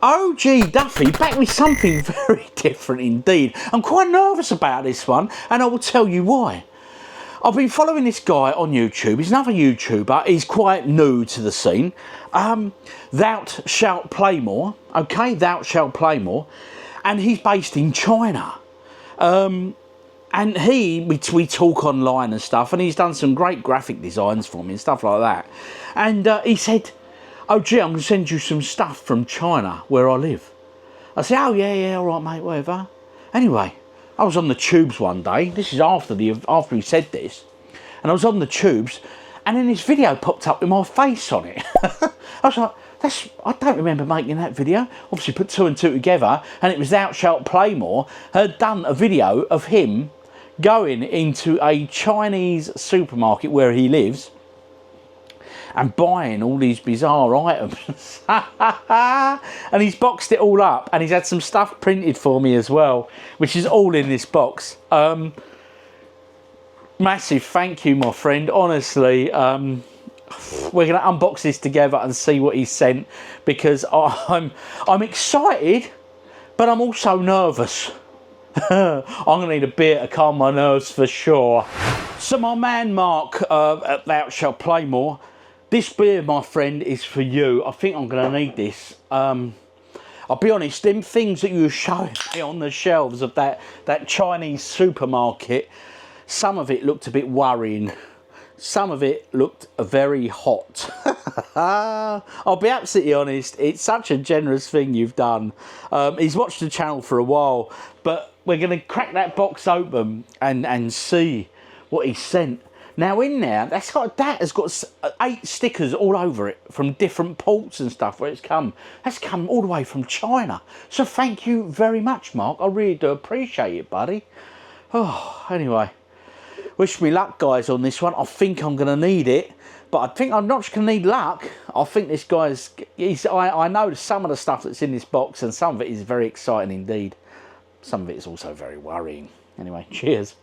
OGDuffy back with something very different indeed. I'm quite nervous about this one, and I will tell you why. I've been following this guy on YouTube. He's another YouTuber. He's quite new to the scene. Thoushaltplaymore. Okay, Thoushaltplaymore. And he's based in China. And we talk online and stuff, and he's done some great graphic designs for me and stuff like that. And he said, "Oh gee, I'm going to send you some stuff from China where I live." I said, "Oh yeah, all right mate, whatever." Anyway, I was on the tubes one day. This is after he said this, and I was on the tubes, and then this video popped up with my face on it. I was like, I don't remember making that video. Obviously put two and two together, and it was Thoushaltplaymore had done a video of him going into a Chinese supermarket where he lives and buying all these bizarre items. And he's boxed it all up, and he's had some stuff printed for me as well, which is all in this box. Massive thank you, my friend. Honestly, we're going to unbox this together and see what he sent, because I'm excited, but I'm also nervous. I'm going to need a beer to calm my nerves for sure. So my man Mark at Thoushaltplaymore, this beer, my friend, is for you. I think I'm going to need this. I'll be honest, them things that you were showing me on the shelves of that Chinese supermarket, some of it looked a bit worrying. Some of it looked very hot. I'll be absolutely honest, it's such a generous thing you've done. He's watched the channel for a while, but we're going to crack that box open and see what he sent. Now in there, that has got 8 stickers all over it from different ports and stuff where it's come. That's come all the way from China. So thank you very much, Mark. I really do appreciate it, buddy. Oh, anyway. Wish me luck, guys, on this one. I think I'm going to need it, but I think I'm not just going to need luck. I think this guy's... I know some of the stuff that's in this box, and some of it is very exciting indeed. Some of it is also very worrying. Anyway, cheers.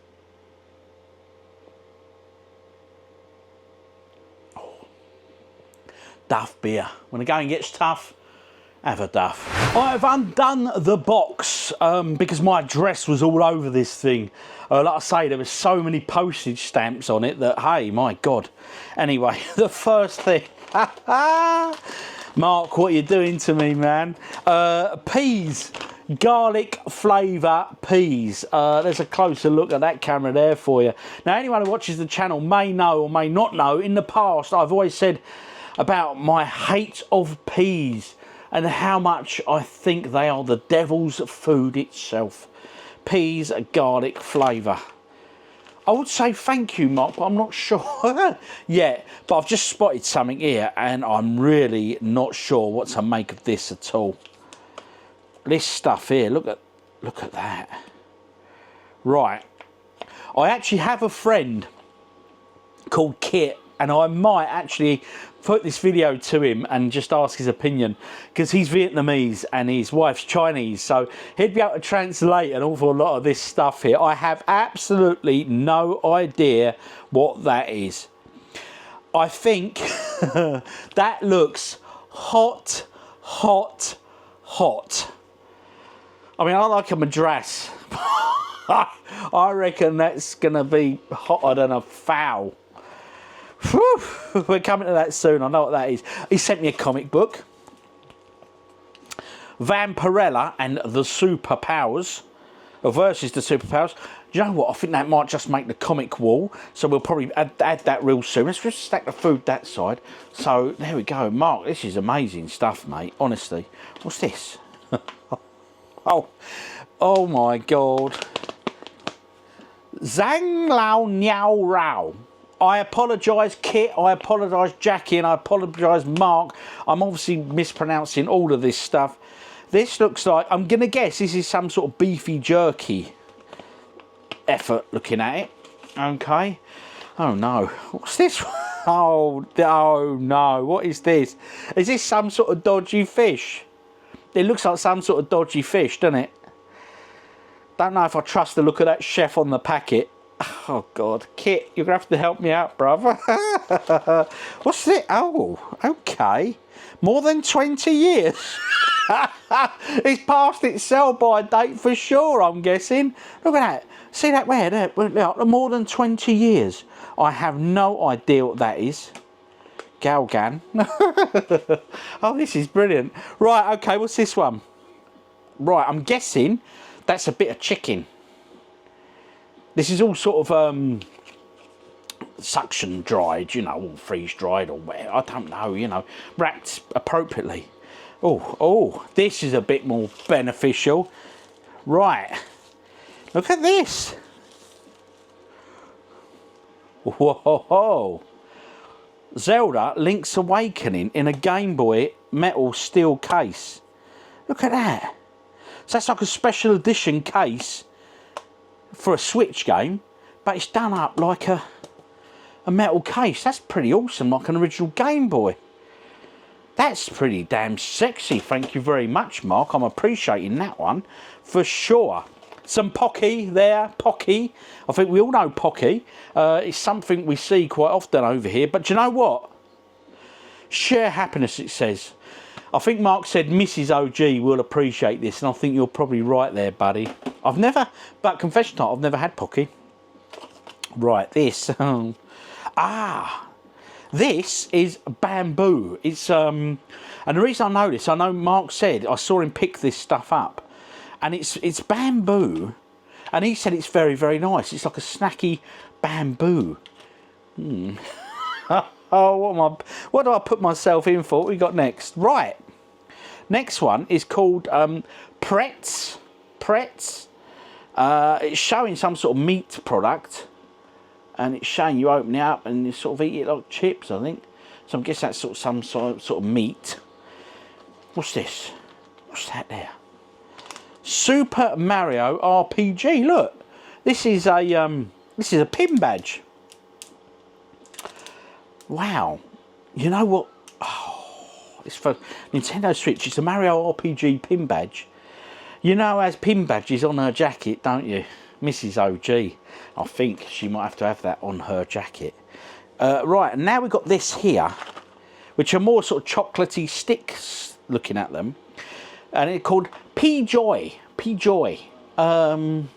Oh. Duff beer. When the going gets tough, have a duff. I've undone the box because my address was all over this thing. Like I say, there were so many postage stamps on it that, hey, my God. Anyway, the first thing. Mark, what are you doing to me, man? Peas. Garlic flavour peas. There's a closer look at that camera there for you. Now, anyone who watches the channel may know or may not know, in the past, I've always said about my hate of peas and how much I think they are the devil's food itself. Peas, garlic flavour. I would say thank you, Mark, but I'm not sure yet. But I've just spotted something here, and I'm really not sure what to make of this at all. This stuff here, look at that. Right. I actually have a friend called Kit, and I might actually put this video to him and just ask his opinion, because he's Vietnamese and his wife's Chinese, so he'd be able to translate an awful lot of this stuff here. I have absolutely no idea what that is. I think that looks hot, hot, hot. I mean, I like a madras. I reckon that's going to be hotter than a fowl. Whew. We're coming to that soon. I know what that is. He sent me a comic book. Vampirella and the Superpowers. Versus the Superpowers. Do you know what? I think that might just make the comic wall. So we'll probably add that real soon. Let's just stack the food that side. So there we go. Mark, this is amazing stuff, mate. Honestly. What's this? Oh my God. Zhang Lao Niao Rao. I apologise, Kit, I apologise, Jackie, and I apologise, Mark. I'm obviously mispronouncing all of this stuff. This looks like, I'm going to guess this is some sort of beefy jerky effort looking at it. Okay. Oh no. What's this? Oh no. What is this? Is this some sort of dodgy fish? It looks like some sort of dodgy fish, doesn't it? Don't know if I trust the look of that chef on the packet. Oh God, Kit, you're gonna have to help me out, brother. What's it? Oh, okay. More than 20 years. It's past its sell-by date for sure, I'm guessing. Look at that. See that there? More than 20 years. I have no idea what that is. Galgan. Oh, this is brilliant. Right, okay, what's this one? Right, I'm guessing that's a bit of chicken. This is all sort of suction dried, you know, or freeze dried or whatever. I don't know, you know, wrapped appropriately. Oh, this is a bit more beneficial. Right, look at this. Whoa. Zelda Link's Awakening in a Game Boy metal steel case. Look at that. So that's like a special edition case for a Switch game, but it's done up like a metal case. That's pretty awesome, like an original Game Boy. That's pretty damn sexy. Thank you very much, Mark. I'm appreciating that one for sure. Some Pocky there, Pocky. I think we all know Pocky. It's something we see quite often over here. But do you know what? Share happiness, it says. I think Mark said Mrs. OG will appreciate this, and I think you're probably right there, buddy. I've never, but confession time, I've never had Pocky. Right, this. This is bamboo. It's and the reason I know this, I know Mark said I saw him pick this stuff up, and it's bamboo, and he said it's very, very nice. It's like a snacky bamboo. Oh, what do I put myself in for? What we got next? Right, next one is called Pretz. It's showing some sort of meat product. And it's showing you open it up and you sort of eat it like chips, I think. So I guess that's sort of some sort of meat. What's this? What's that there? Super Mario RPG. Look, this is a pin badge. Wow. You know what? Oh, it's for Nintendo Switch. It's a Mario RPG pin badge. You know, has pin badges on her jacket, don't you? Mrs. OG. I think she might have to have that on her jacket. Right, and now we've got this here, which are more sort of chocolatey sticks, looking at them. And it's called P-Joy. P-Joy. And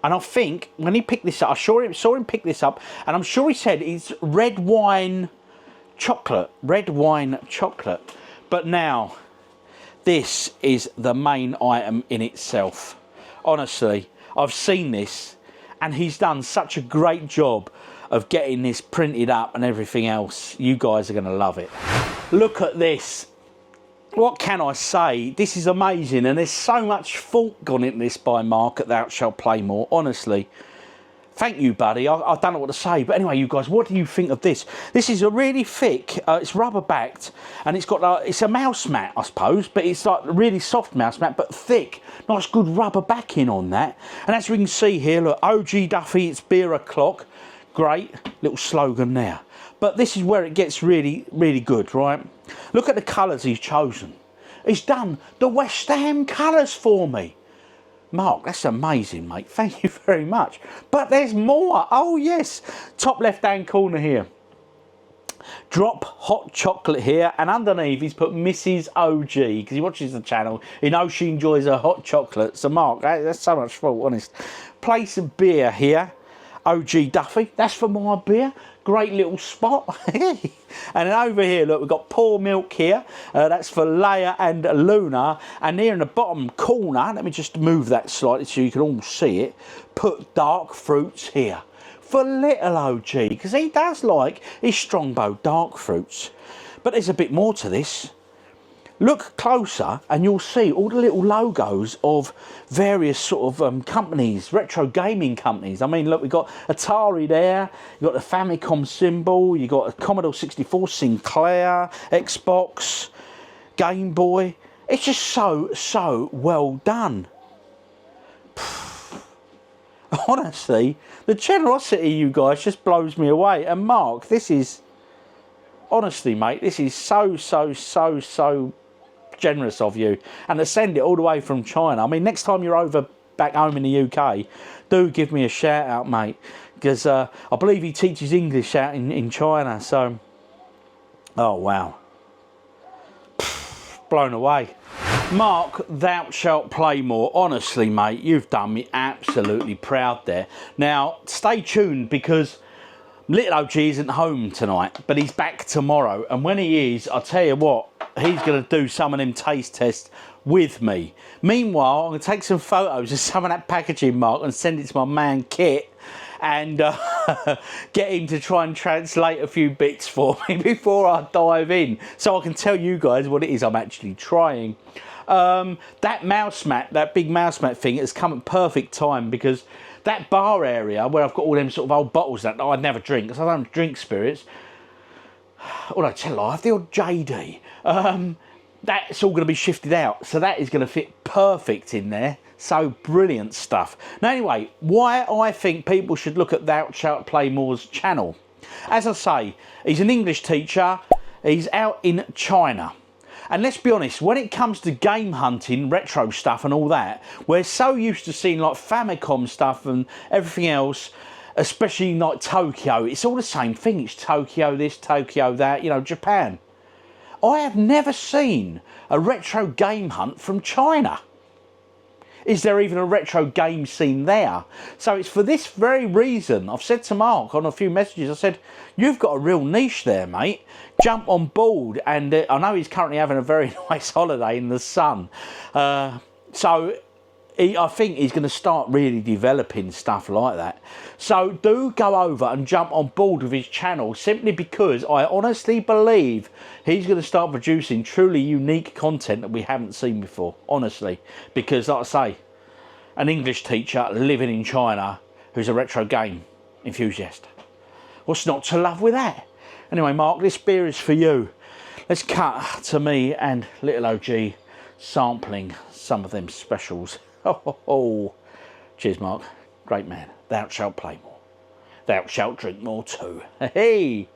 I think when he picked this up, I saw him pick this up, and I'm sure he said it's red wine chocolate. Red wine chocolate. But now, this is the main item in itself. Honestly, I've seen this, and he's done such a great job of getting this printed up and everything else. You guys are going to love it. Look at this. What can I say? This is amazing, and there's so much thought gone into this by Mark at Thoushaltplaymore. Honestly, thank you, buddy. I don't know what to say, but anyway, you guys, what do you think of this? This is a really thick. It's rubber backed, and it's got it's a mouse mat, I suppose, but it's like a really soft mouse mat, but thick. Nice, good rubber backing on that. And as we can see here, look, OGDuffy, it's beer o'clock. Great little slogan there. But this is where it gets really, really good, right? Look at the colours he's chosen. He's done the West Ham colours for me. Mark, that's amazing, mate. Thank you very much. But there's more. Oh, yes. Top left-hand corner here. Drop hot chocolate here. And underneath, he's put Mrs. OG, because he watches the channel. He knows she enjoys her hot chocolate. So, Mark, that's so much fun, honest. Place of beer here. OGDuffy. That's for my beer. Great little spot. And then over here, look, we've got Pour Milk here. That's for Leia and Luna. And here in the bottom corner, let me just move that slightly so you can all see it. Put Dark Fruits here for little OG, because he does like his Strongbow dark fruits. But there's a bit more to this. Look closer and you'll see all the little logos of various sort of companies, retro gaming companies. I mean, look, we've got Atari there, you've got the Famicom symbol, you've got a Commodore 64, Sinclair, Xbox, Game Boy. It's just so well done. Honestly, the generosity, you guys, just blows me away. And Mark, this is, honestly, mate, this is so generous of you, and to send it all the way from China. I mean, next time you're over back home in the UK, do give me a shout out, mate, because I believe he teaches English out in China. So, oh wow, blown away. Mark, Thoushaltplaymore, honestly, mate, you've done me absolutely proud there. Now, stay tuned because little OG isn't home tonight, but he's back tomorrow. And when he is, I'll tell you what, he's going to do some of them taste tests with me. Meanwhile, I'm going to take some photos of some of that packaging, Mark, and send it to my man Kit and get him to try and translate a few bits for me before I dive in, so I can tell you guys what it is I'm actually trying. That mouse mat, that big mouse mat thing, has come at perfect time because that bar area where I've got all them sort of old bottles that I'd never drink, because I don't drink spirits. Although I tell you, I have the old JD. That's all going to be shifted out, so that is going to fit perfect in there. So brilliant stuff. Now anyway, why I think people should look at Thoushaltplaymore's channel. As I say, he's an English teacher. He's out in China. And let's be honest, when it comes to game hunting, retro stuff and all that, we're so used to seeing like Famicom stuff and everything else, especially like Tokyo. It's all the same thing. It's Tokyo this, Tokyo that, you know, Japan. I have never seen a retro game hunt from China. Is there even a retro game scene there? So it's for this very reason, I've said to Mark on a few messages, I said, you've got a real niche there, mate. Jump on board. And I know he's currently having a very nice holiday in the sun. So I think he's going to start really developing stuff like that. So do go over and jump on board with his channel, simply because I honestly believe he's going to start producing truly unique content that we haven't seen before, honestly. Because, like I say, an English teacher living in China who's a retro game enthusiast. What's not to love with that? Anyway, Mark, this beer is for you. Let's cut to me and little OG sampling some of them specials. Oh. Cheers, Mark. Great man. Thou shalt play more. Thou shalt drink more too. Hey!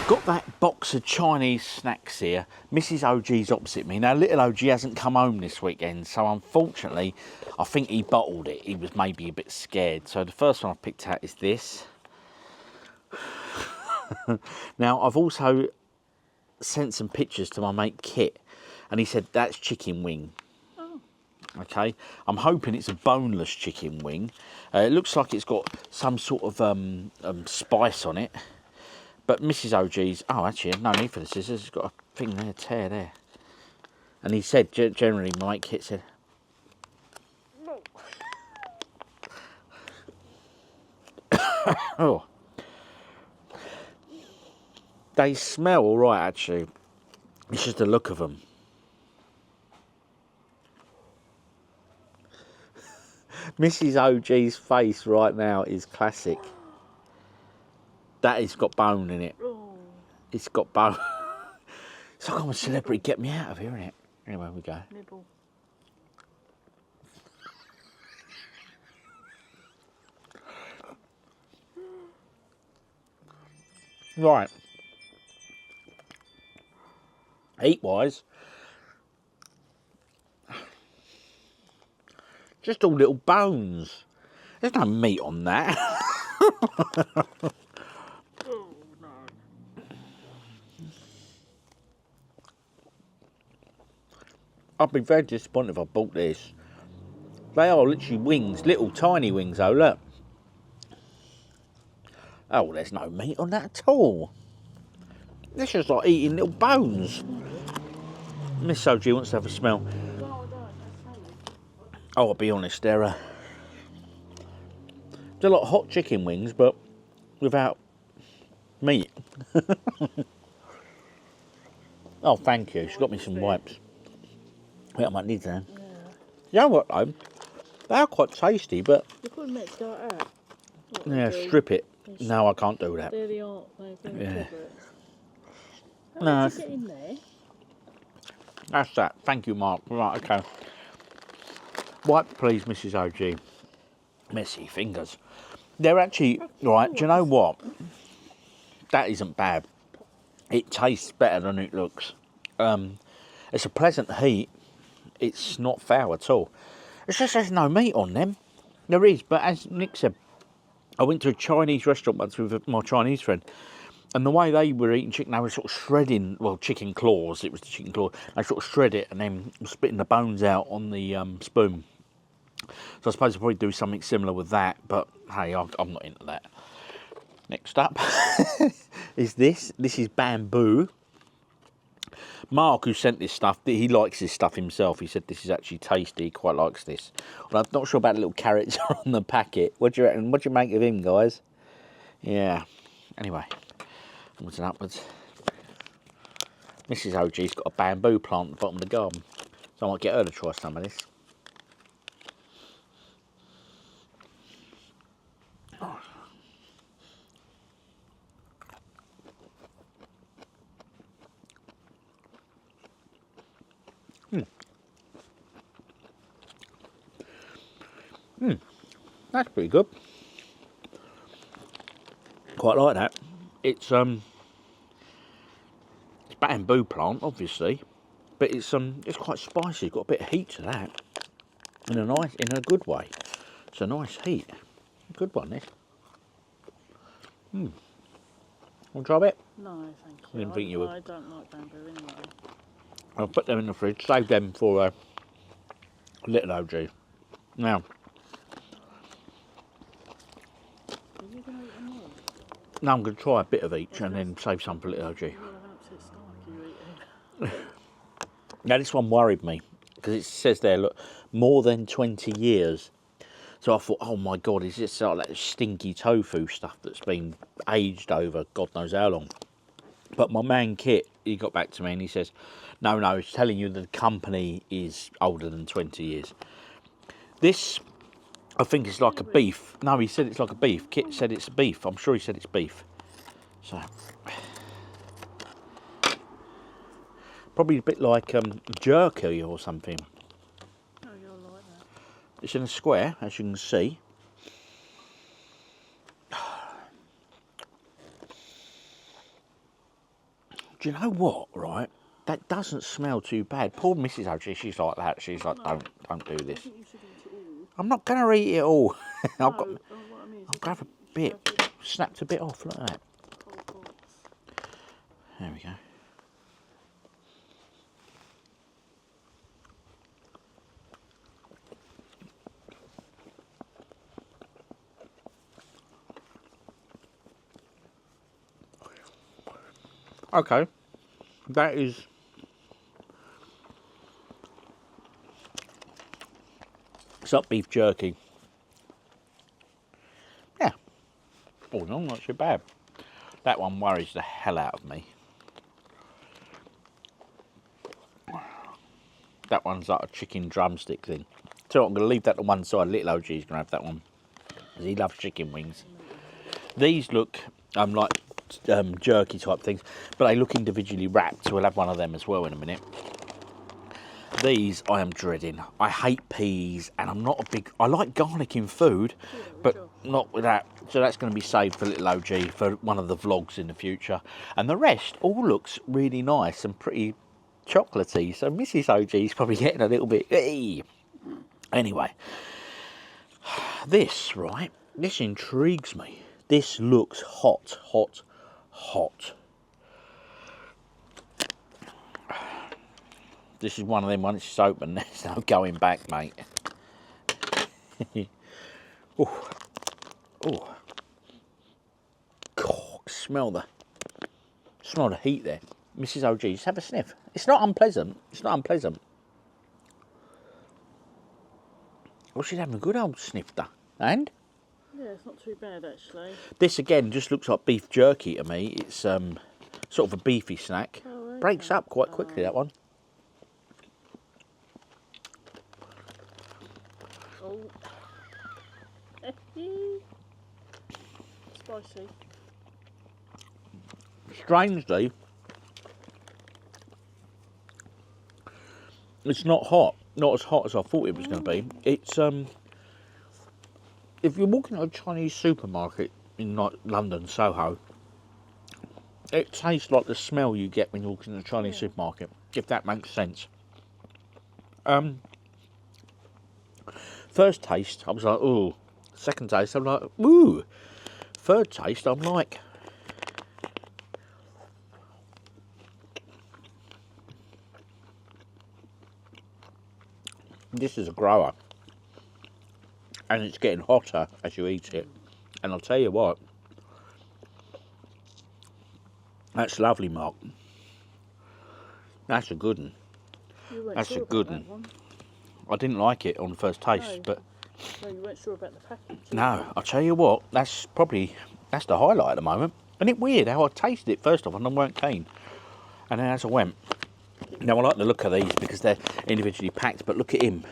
Got that box of Chinese snacks here. Mrs. OG's opposite me. Now, little OG hasn't come home this weekend, so unfortunately, I think he bottled it. He was maybe a bit scared. So the first one I picked out is this. Now, I've also sent some pictures to my mate Kit, and he said that's chicken wing. Okay, I'm hoping it's a boneless chicken wing. It looks like it's got some sort of spice on it. But Mrs. OG's, oh, actually, no need for the scissors. It's got a thing there, tear there. And he said, generally, Mike Kit said, oh, they smell all right, actually. It's just the look of them. Mrs. OG's face right now is classic. That has got bone in it. It's got bone. It's like I'm a celebrity. Get me out of here, innit? Anyway, we go. Nibble. Right. Heat-wise, just all little bones. There's no meat on that. Oh, no. I'd be very disappointed if I bought this. They are literally wings, little tiny wings though, look. Oh, there's no meat on that at all. It's just like eating little bones. Miss OG wants to have a smell. Oh, I'll be honest, they're like hot chicken wings, but without meat. Oh, thank you. She got me some wipes. Wait, I might need them. Yeah. You know what, though? They are quite tasty, but... You could make that out. Yeah, strip it. No, I can't do that. There they are. Yeah. How No. did you get in there? That's that. Thank you, Mark. Right, okay. Wipe, please, Mrs. OG. Messy fingers. They're actually... Right, do you know what? That isn't bad. It tastes better than it looks. It's a pleasant heat. It's not foul at all. It's just there's no meat on them. There is, but as Nick said, I went to a Chinese restaurant once with my Chinese friend, And the way they were eating chicken, they were sort of shredding, well, chicken claws, it was the chicken claw. They sort of shred it and then spitting the bones out on the spoon. So I suppose I'll probably do something similar with that, but hey, I'm not into that. Next up is this. This is bamboo. Mark, who sent this stuff, he likes this stuff himself. He said this is actually tasty. He quite likes this. Well, I'm not sure about the little carrots on the packet. What do you reckon? What do you make of him, guys? Yeah. Anyway. Onwards and upwards. Mrs. OG's got a bamboo plant at the bottom of the garden, so I might get her to try some of this. That's pretty good. Quite like that. It's bamboo plant, obviously, but it's quite spicy. It's got a bit of heat to that, in a good way. It's a nice heat. Good one, this. Want to try a bit? No, thank you. I didn't think you would. I don't like bamboo anyway. I'll put them in the fridge. Save them for little OG. Now. Are you going to eat them all? Now I'm going to try a bit of each and then save some for little OG. You'll have an upset stomach if you eat it. Now this one worried me because it says there, look, more than 20 years. So I thought, oh my God, is this like that stinky tofu stuff that's been aged over God knows how long? But my man Kit, he got back to me and he says, no, it's telling you that the company is older than 20 years. This, I think it's like a beef. No, he said it's like a beef. Kit said it's beef. I'm sure he said it's beef. So, probably a bit like jerky or something. Oh, you'll like that. It's in a square, as you can see. Do you know what, right? That doesn't smell too bad. Poor Mrs. OG, she's like that. She's like, No. don't do this. I think you should eat it all. I'm not going to eat it all. No, I'll what I mean is grab a you should bit. have it Snapped a bit off, look at that. whole box. There we go. Okay, that is it's not beef jerky. Yeah, oh no, not too bad. That one worries the hell out of me. That one's like a chicken drumstick thing. So I'm going to leave that to one side. Little OG's going to have that one because he loves chicken wings. These look like jerky type things, but they look individually wrapped, so we'll have one of them as well in a minute. These I am dreading. I hate peas, and I'm not a big... I like garlic in food, but not with that. So that's going to be saved for little OG for one of the vlogs in the future. And the rest all looks really nice and pretty chocolatey, so Mrs. OG's probably getting a little bit... Anyway, this, right, this intrigues me. This looks hot. This is one of them, once it's open, there's no going back, mate. Oh, smell the heat there. Mrs. OG, just have a sniff. It's not unpleasant. Well, she's having a good old snifter. And? Yeah, it's not too bad actually. This again just looks like beef jerky to me. It's sort of a beefy snack. Oh, okay. Breaks up quite quickly, that one. Oh. Spicy. Strangely, it's not hot. Not as hot as I thought it was going to be. It's if you're walking to a Chinese supermarket in like London, Soho, it tastes like the smell you get when you walk in a Chinese supermarket, if that makes sense. First taste, I was like, ooh. Second taste, I'm like, ooh. Third taste, I'm like, This is a grower. And it's getting hotter as you eat it. And I'll tell you what. That's lovely, Mark. That's a good one. You weren't That's sure a good about that one. I didn't like it on the first taste, No. but No, you weren't sure about the package. no, I'll tell you what, that's the highlight at the moment. Isn't it weird how I tasted it first off and I weren't keen? And then as I went, now I like the look of these because they're individually packed, but look at him.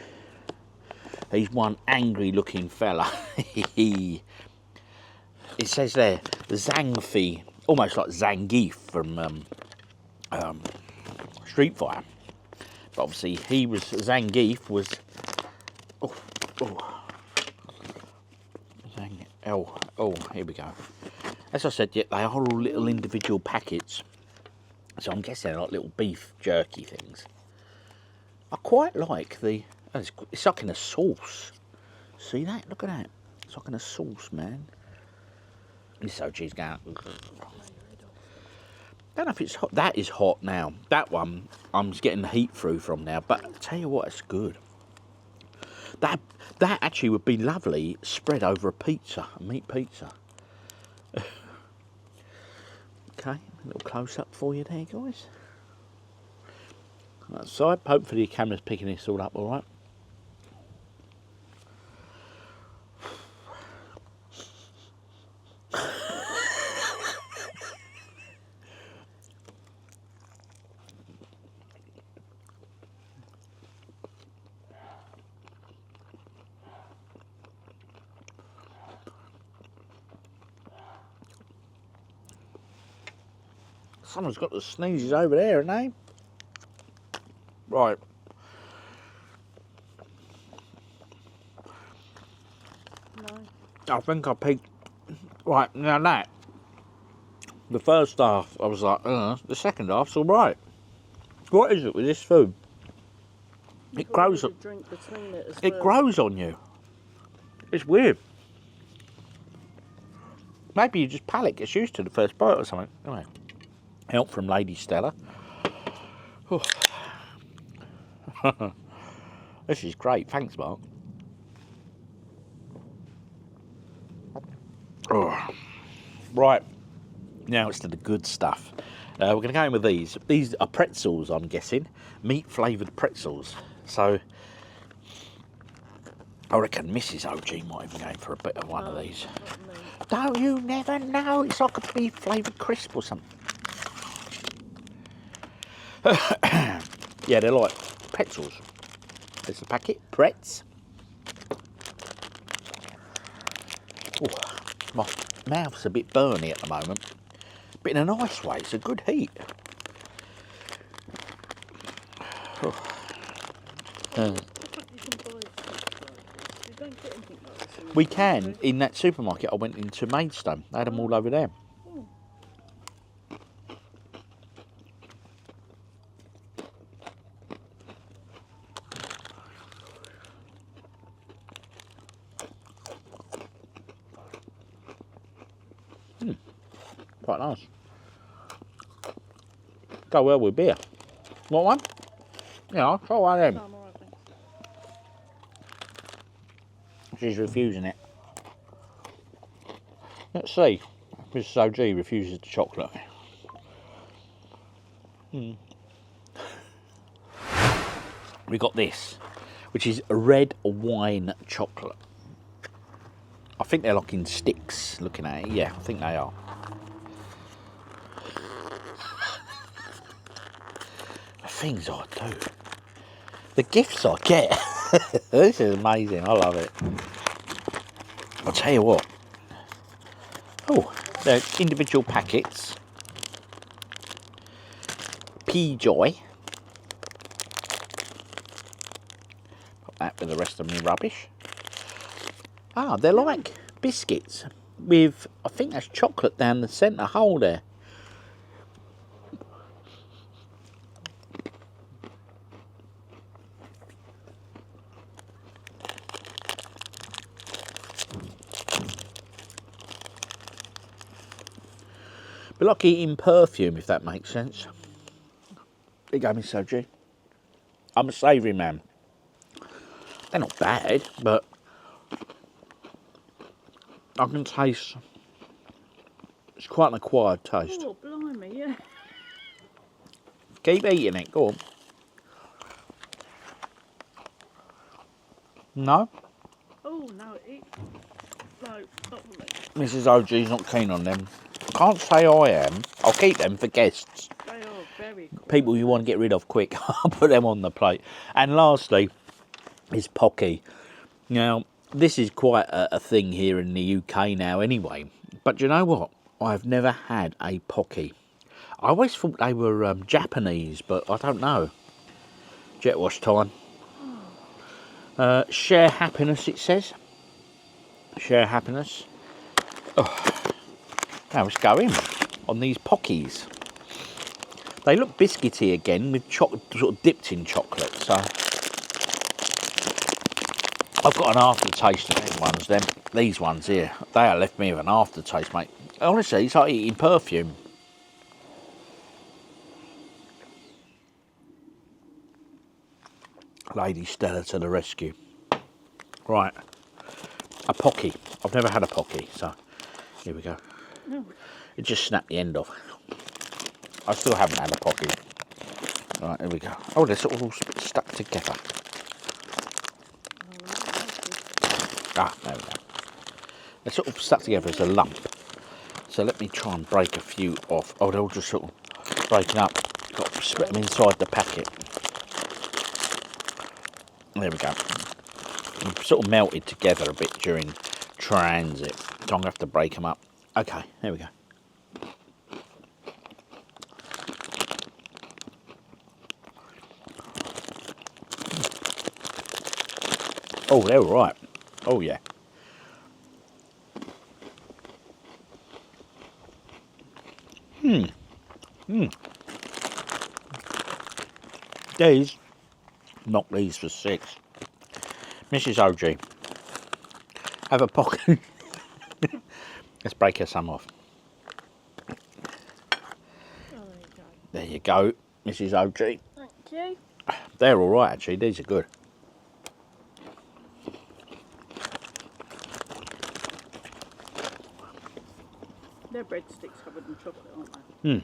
He's one angry looking fella. It says there, Zangfi, almost like Zangief from Street Fighter. But obviously Zangief was, here we go. As I said, yeah, they are all little individual packets. So I'm guessing they're like little beef jerky things. I quite like it's like in a sauce. See that? Look at that. It's like in a sauce, man. This OG's going. Don't know if it's hot. That is hot now. That one, I'm just getting the heat through from now. But I'll tell you what, it's good. That actually would be lovely spread over a pizza, a meat pizza. Okay, a little close up for you there, guys. On that side, hopefully the camera's picking this all up all right. Someone's got the sneezes over there, haven't they? Right. No. I think I peaked. Right, now that. The first half, I was like, the second half's all right. What is it with this food? It grows. Drink between it as It well. grows on you. It's weird. Maybe you just palate gets used to the first bite or something. Anyway, help from Lady Stella. This is great. Thanks, Mark. Oh. Right. Now it's to the good stuff. We're going to go in with these. These are pretzels, I'm guessing. Meat-flavoured pretzels. So, I reckon Mrs. OG might even go for a bit of one of these. Don't you never know? It's like a beef-flavoured crisp or something. Yeah, they're like pretzels. There's the packet. Pretz. Oh, my mouth's a bit burny at the moment. But in a nice way, it's a good heat. Oh. We can, in that supermarket I went into Maidstone. They had them all over there. Quite nice. Go well with beer. Want one? Yeah, I'll try one of them. She's refusing it. Let's see. Mrs. OG refuses the chocolate. We got this, which is red wine chocolate. I think they're like in sticks, looking at it. Yeah, I think they are. The things I do. The gifts I get. This is amazing. I love it. I'll tell you what. Oh, they're individual packets. P-Joy. Put that with the rest of my rubbish. Ah, they're like biscuits with, I think that's chocolate down the centre hole there. But like eating perfume, if that makes sense. There you go, Miss OG. I'm a savoury man. They're not bad, but I can taste. It's quite an acquired taste. Oh, blimey, yeah. Keep eating it. Go on. No? Oh, no, no, not for me. Mrs. OG's not keen on them. I can't say I am. I'll keep them for guests. They are very cool. People you want to get rid of quick. I'll put them on the plate. And lastly is Pocky. Now, this is quite a thing here in the UK now anyway. But do you know what? I've never had a Pocky. I always thought they were Japanese, but I don't know. Jet wash time. Share happiness, it says. Share happiness. Oh, now let's go in on these Pockies. They look biscuity again with sort of dipped in chocolate. So I've got an aftertaste of these ones. These ones here, they are left me with an aftertaste, mate. Honestly, it's like eating perfume. Lady Stella to the rescue. Right, a Pocky. I've never had a Pocky, so here we go. No. It just snapped the end off. I still haven't had a Pocky. Right, here we go. Oh, they're sort of all stuck together. Ah, there we go. They're sort of stuck together as a lump. So let me try and break a few off. Oh, they're all just sort of breaking up. Got to split them inside the packet. There we go. They've sort of melted together a bit during transit. So I'm going to have to break them up. Okay, there we go. Oh, they're all right. Oh, yeah. These, knock these for 6. Mrs. OG, have a pocket. Let's break her some off. Oh, There you go, Mrs. OG. thank you. They're all right, actually. These are good. They're breadsticks covered in chocolate, aren't they?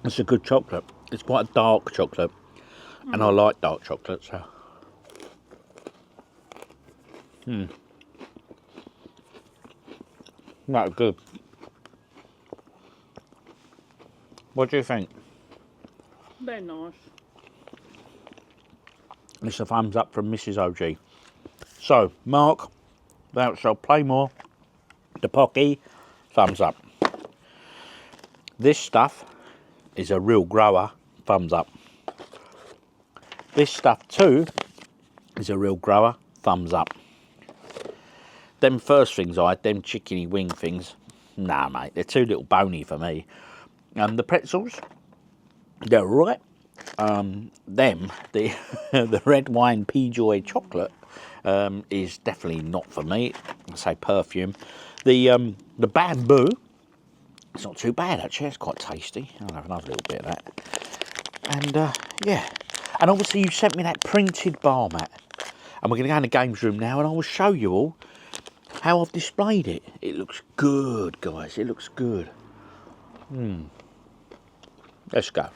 It's a good chocolate. It's quite a dark chocolate. And I like dark chocolate, so. That's good. What do you think? They're nice. It's a thumbs up from Mrs. OG. So, Mark, Thoushaltplaymore, the Pocky, thumbs up. This stuff is a real grower, thumbs up. This stuff too is a real grower, thumbs up. Them first things I had, them chickeny wing things, nah mate, they're too little bony for me. The pretzels, they're all right. The red wine P-Joy chocolate is definitely not for me. I say perfume. The bamboo, it's not too bad actually. It's quite tasty. I'll have another little bit of that. And yeah, and obviously you sent me that printed bar mat, and we're going to go in the games room now, and I will show you all how I've displayed it. It looks good, guys. It looks good. Let's go.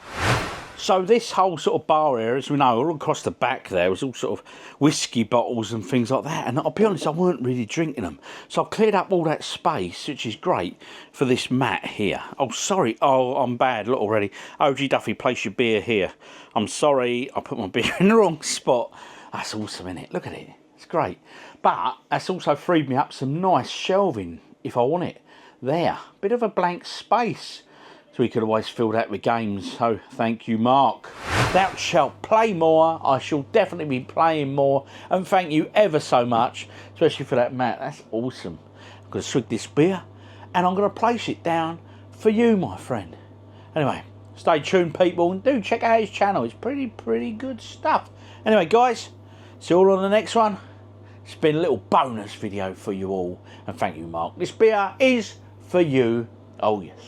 So this whole sort of bar area, as we know, all across the back there was all sort of whiskey bottles and things like that. And I'll be honest, I weren't really drinking them. So I've cleared up all that space, which is great, for this mat here. Oh, sorry. Oh, I'm bad. Look already. OGDuffy, place your beer here. I'm sorry. I put my beer in the wrong spot. That's awesome, isn't it? Look at it. It's great. But that's also freed me up some nice shelving, if I want it. There. Bit of a blank space. So we could always fill that with games. So thank you, Mark. Thou shalt play more. I shall definitely be playing more. And thank you ever so much, especially for that mat. That's awesome. I'm going to swig this beer and I'm going to place it down for you, my friend. Anyway, stay tuned, people, and do check out his channel. It's pretty good stuff. Anyway, guys, see you all on the next one. It's been a little bonus video for you all. And thank you, Mark. This beer is for you. Oh, yes.